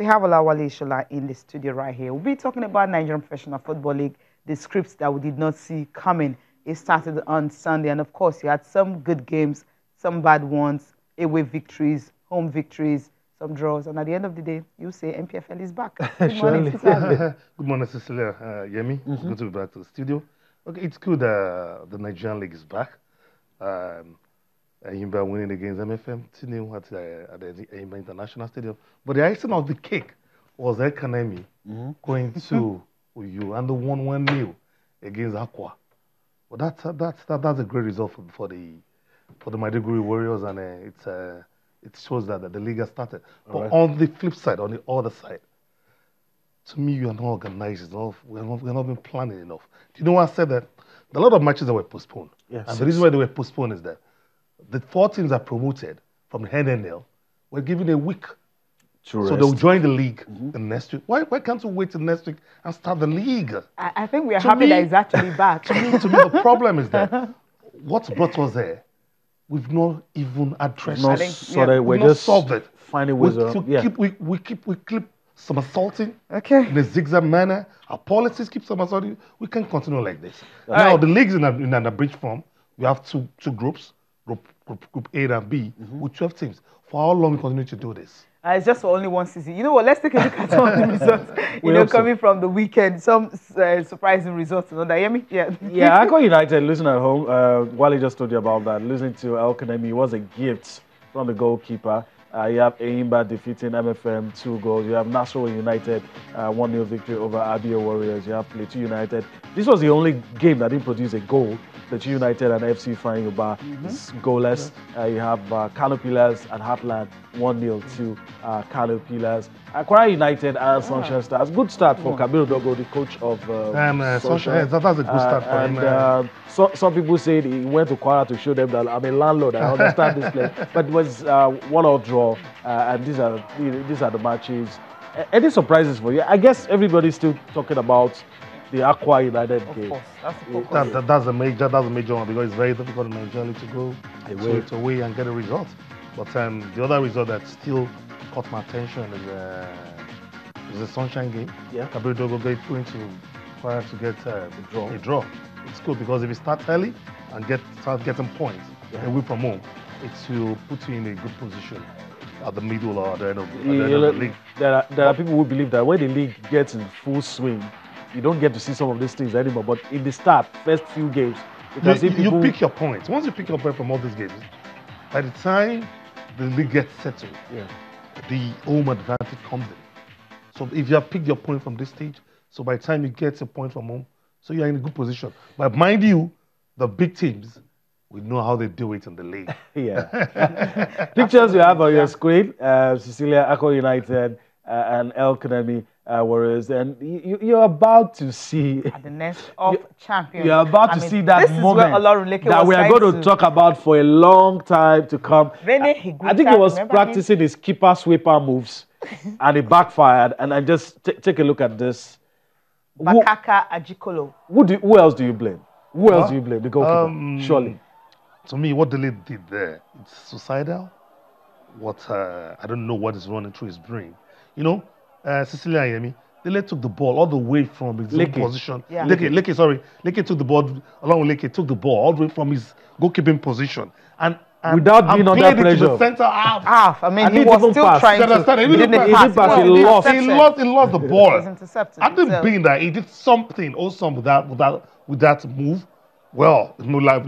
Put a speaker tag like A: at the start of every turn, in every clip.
A: We have Olawale Shola in the studio right here. We'll be talking about Nigerian Professional Football League, the scripts that we did not see coming. It started on Sunday, and of course, you had some good games, some bad ones, away victories, home victories, some draws, and at the end of the day, you say NPFL is back. Good morning,
B: Good morning, Cecilia. Yemi, good to be back to the studio. Okay, it's good the Nigerian League is back. Imba winning against MFM 2-0 at the Imba International Stadium. But the icing of the cake was El-Kanemi going to you and the 1-1-0 against Akwa. But that's a great result for the Maiduguri Warriors, and it shows that the league has started. But on the flip side, on the other side, to me, you are not organized enough. We're not been planning enough. Do you know why I said that? There are a lot of matches that were postponed. Yes. And the reason why they were postponed is that the 4 teams that promoted from the NNL were given a week. So they'll join the league the next week. Why can't we wait till next week and start the league?
A: I think we are happy that it's actually back.
B: To me, the problem is that what's brought us there, we've not even addressed it.
C: We're
B: just solved it.
C: Finding ways
B: we keep somersaulting in a zigzag manner. Our policies keep somersaulting. We can't continue like this. Now the league's in an abridged form. We have two groups, group A and B, with 12 teams. For how long we continue to do this?
A: It's just for only one season. You know what? Let's take a look at some of the results. Coming from the weekend, some surprising results. You know that, Yemi?
C: Yeah, Akwa United losing at home. Wale just told you about that. Losing to El-Kanemi was a gift from the goalkeeper. You have Eimba defeating MFM 2 goals. You have Nassau United 1-0 victory over Abia Warriors. You have Plateau United. This was the only game that didn't produce a goal. Plateau United and FC Flying Uba is goalless. You have Kano Pillars and Heartland 1-0 to Kano Pillars. Akwa United and Sunshine Stars. Good start for Kabiru Dogo, the coach of Sunshine.
B: That's a good start for him.
C: And some people said he went to Kwara to show them that I'm a landlord. I understand this place. But it was 1-1 draw, and these are the matches. Any surprises for you? I guess everybody's still talking about the Akwa United game.
A: Of course,
B: that's a major one, because it's very difficult in Nigeria to go away and get a result. But the other result that still caught my attention is the Sunshine game. Yeah, Kabiru Dogo going to Kwara to get a draw. It's good because if you start early and start getting points away from home, it will put you in a good position at the middle or at the end of the league.
C: There are people who believe that when the league gets in full swing, you don't get to see some of these things anymore. But in the first few games,
B: you pick your points. Once you pick your point from all these games, by the time the league gets settled, the home advantage comes in. So if you have picked your point from this stage, so by the time you get a point from home, so you're in a good position. But mind you, the big teams, we know how they do it in the league.
C: Pictures you have on your screen, Cecilia, Akwa United and El-Kanemi Warriors, and you're about to see
A: the nest of champions.
C: You're about to see that moment that we are going to talk about for a long time to come. I think he was practicing his keeper sweeper moves, and it backfired. And I just take a look at this.
A: Bakaka Ajikolo.
C: Who else do you blame? Who else do you blame? The goalkeeper, surely.
B: To me, what Dele did there, it's suicidal. I don't know what is running through his brain. You know, Cecilia and Yemi, Dele took the ball all the way from his own position. Yeah. Leke took the ball, along with Leke, took the ball all the way from his goalkeeping position. And
C: without being under pressure.
B: To the center half.
A: I mean, he was still trying to.
B: He didn't pass. He lost the ball.
A: He was intercepted.
B: I didn't being that he did something awesome with that move. Well, we'll have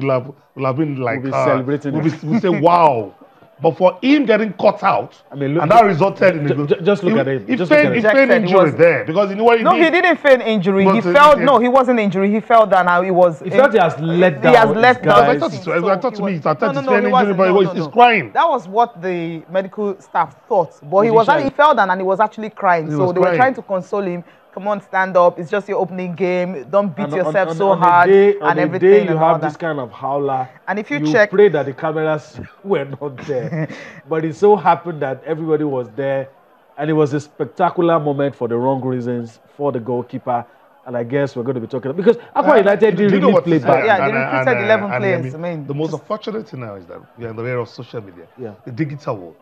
B: been like
C: celebrating.
B: We'll say wow. But for him getting caught out, and that resulted in
C: just look at him.
B: He feigned injury there because you know what he did?
A: No, he didn't feign injury. He fell. No, he wasn't injured. He fell down. Now he was.
C: He felt he has let down.
A: He has let down.
B: I thought he's feigning injury, but he's crying.
A: That was what the medical staff thought. But he fell down and he was actually crying. So they were trying to console him. Come on, stand up. It's just your opening game. Don't beat yourself so hard and everything.
C: Day you have this kind of howler.
A: And if you check,
C: pray that the cameras were not there. But it so happened that everybody was there, and it was a spectacular moment for the wrong reasons for the goalkeeper. And I guess we're going to be talking because Akwa United didn't really play back.
A: Yeah, they recruited 11 players.
B: The most unfortunate thing now is that we are in the era of social media, the digital world.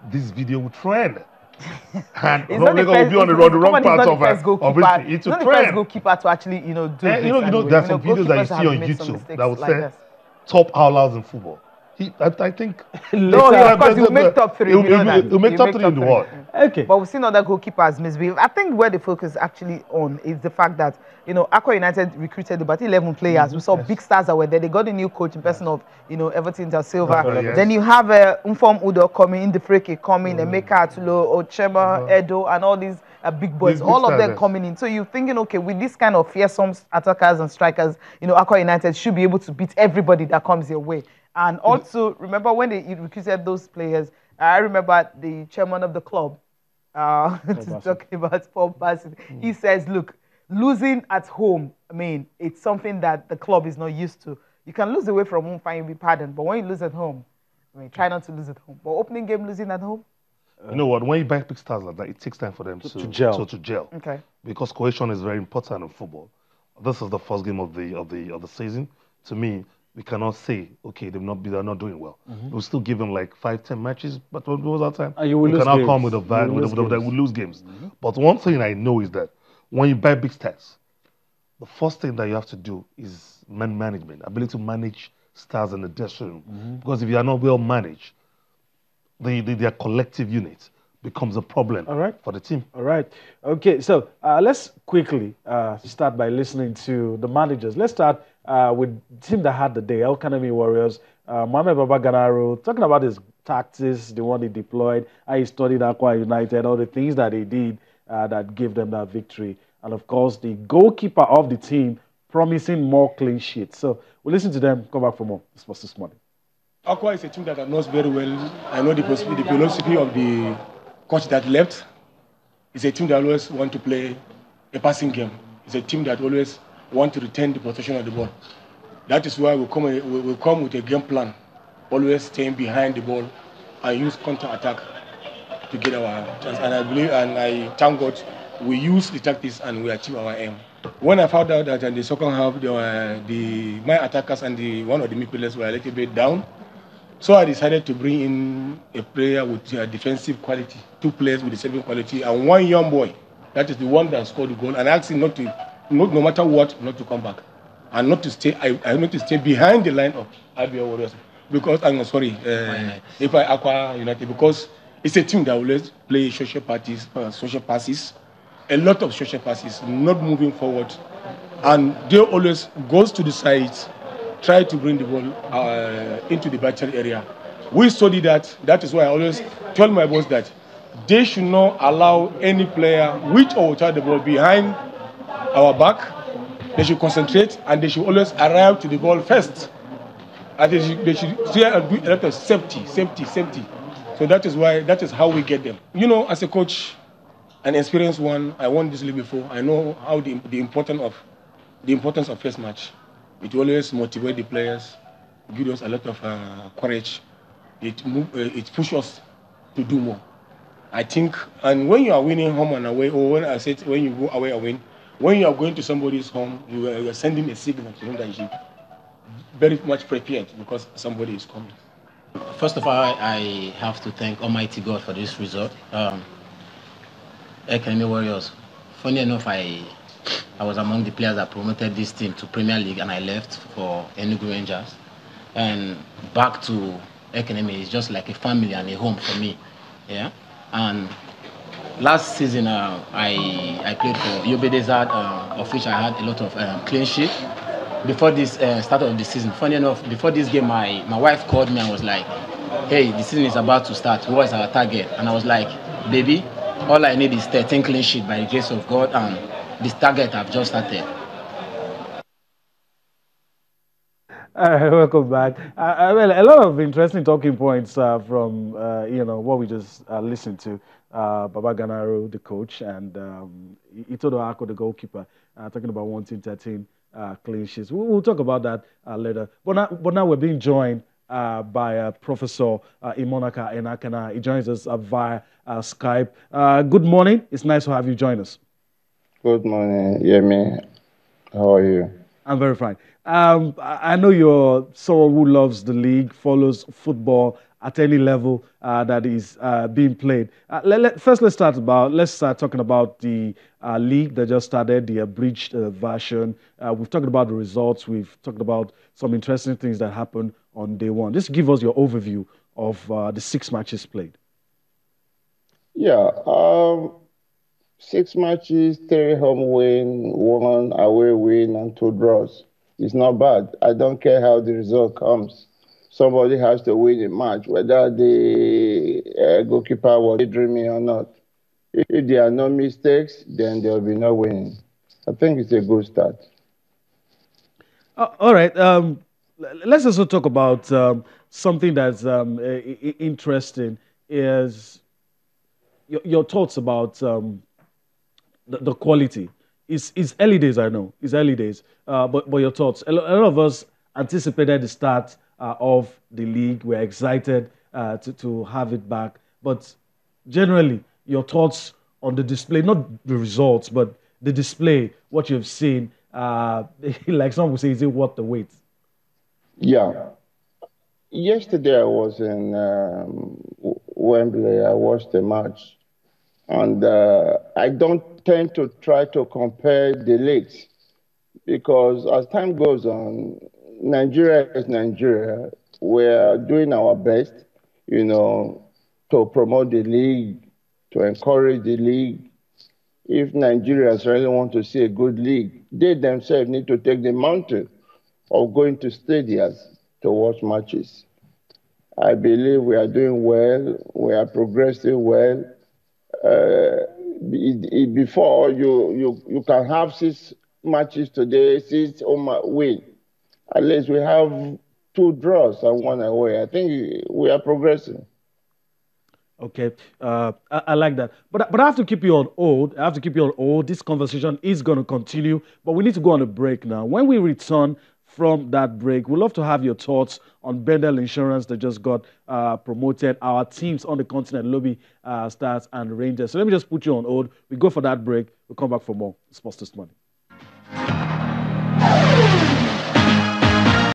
B: This video will trend. And
A: It's not the
B: Lagos will
A: first,
B: be on the
A: it's
B: wrong
A: not
B: part
A: the first
B: of
A: goalkeeper.
B: history. It's
A: Not
B: a
A: the first
B: trend.
A: goalkeeper to actually, do this.
B: You know, there are some videos that you see on YouTube that would say top howlers in football. I think
A: No, of course, you make top three. You know that.
B: He'll make
A: You
B: top three in the world.
C: Okay.
A: But we've seen other goalkeepers misbehave. I think where the focus actually on is the fact that, Akwa United recruited about 11 players. We saw big stars that were there. They got a new coach in person of, Everton Da Silva.
B: Yes.
A: Then you have Umfom Udo coming, Indifreke coming, Emeka Atulo, Ochema, Edo, and all these big boys.
B: Big
A: All of
B: stars,
A: them
B: yes.
A: coming in. So you're thinking, okay, with this kind of fearsome attackers and strikers, Akwa United should be able to beat everybody that comes your way. And also, remember when they recruited those players, I remember the chairman of the club, talking about Paul Bassett. He says, look, losing at home, it's something that the club is not used to. You can lose away from home, fine, you'll be pardoned. But when you lose at home, try not to lose at home. But opening game losing at home?
B: You know what? When you buy big stars like that, it takes time for them to gel. To gel.
A: Okay.
B: Because cohesion is very important in football. This is the first game of the season. To me, we cannot say, okay, they're not doing well. We'll still give them like 5-10 matches, but what was our time?
C: And you will
B: we
C: lose
B: cannot
C: games.
B: come with a bad,
C: You will lose games.
B: we lose games. But one thing I know is that when you buy big stars, the first thing that you have to do is management, ability to manage stars in the dressing room. Because if you are not well managed, their collective unit becomes a problem for the team.
C: All right. Okay, so let's quickly start by listening to the managers. Let's start with the team that had the day, El-Kanemi Warriors. Mohamed Baba Ganaru, talking about his tactics, the one he deployed, how he studied Akwa United, all the things that he did that gave them that victory. And of course, the goalkeeper of the team promising more clean sheets. So we'll listen to them, come back for more. This was this morning.
D: Akwa is a team that I know very well. I know the philosophy of the coach that left. It's a team that always want to play a passing game. It's a team that always want to retain the possession of the ball. That is why we come with a game plan, always staying behind the ball and use counter-attack to get our chance. And I believe, and I thank God, we use the tactics and we achieve our aim. When I found out that in the second half, my attackers and one of the midfielders were a little bit down, so I decided to bring in a player with defensive quality, 2 players with the same quality, and 1 young boy. That is the one that scored the goal. And I asked him no matter what, not to come back, and not to stay. I not to stay behind the line of IBL Warriors because I'm sorry, Akwa United, because it's a team that always play social passes, a lot of social passes, not moving forward, and they always goes to the sides. Try to bring the ball into the battery area. We study that. That is why I always tell my boss that they should not allow any player with or without the ball behind our back. They should concentrate and they should always arrive to the ball first. And they should try and do a lot of safety. So that is how we get them. You know, as a coach, an experienced one, I won this league before. I know how the importance of first match. It always motivates the players, gives us a lot of courage. It pushes us to do more. I think, and when you are winning home and away, or when I said when you go away and win, when you are going to somebody's home, you are sending a signal to them that you should very much prepared because somebody is coming.
E: First of all, I have to thank Almighty God for this result. El-Kanemi Warriors. Funny enough, I was among the players that promoted this team to Premier League, and I left for Enugu Rangers. And back to El-Kanemi is just like a family and a home for me. Yeah. And last season, I played for Yobe Desert, of which I had a lot of clean sheet. Before this start of the season, funny enough, before this game, my wife called me and was like, "Hey, the season is about to start. What is our target?" And I was like, "Baby, all I need is 13 clean sheet by the grace of God, and this target I've just started."
C: Welcome back. Well, a lot of interesting talking points from what we just listened to. Baba Ganaru, the coach, and Itodo Ako, the goalkeeper, talking about wanting 13 clean sheets. We'll talk about that later. But now we're being joined by Professor Imonaka Enakana. He joins us via Skype. Good morning. It's nice to have you join us.
F: Good morning, Yemi. How are you?
C: I'm very fine. I know you're someone who loves the league, follows football at any level that is being played. First, let's start talking about the league that just started, the abridged version. We've talked about the results. We've talked about some interesting things that happened on day one. Just give us your overview of the 6 matches played.
F: Yeah, 6 matches, 3 home win, 1 away win, and 2 draws. It's not bad. I don't care how the result comes. Somebody has to win a match, whether the goalkeeper was dreaming or not. If there are no mistakes, then there will be no winning. I think it's a good start.
C: All right. Let's also talk about something that's interesting is your thoughts about the quality. It's early days, I know. It's early days. But your thoughts. A lot of us anticipated the start of the league. We're excited to have it back. But generally, your thoughts on the display, not the results, but the display, what you've seen. Like some would say, is it worth the wait?
F: Yeah. Yesterday I was in Wembley. I watched the match. And I don't tend to try to compare the leagues because as time goes on, Nigeria is Nigeria. We're doing our best, you know, to promote the league, to encourage the league. If Nigerians really want to see a good league, they themselves need to take the mantle of going to stadiums to watch matches. I believe we are doing well, we are progressing well. Before you can have 6 matches today, 6 home win. At least we have 2 draws and 1 away. I think we are progressing.
C: Okay, I like that. But I have to keep you on hold. I have to keep you on hold. This conversation is going to continue, but we need to go on a break now. When we return from that break, we'd love to have your thoughts on Bendel Insurance that just got promoted. Our teams on the continent, Lobby, Stars, and Rangers. So let me just put you on hold. We go for that break. We'll come back for more Sports this morning.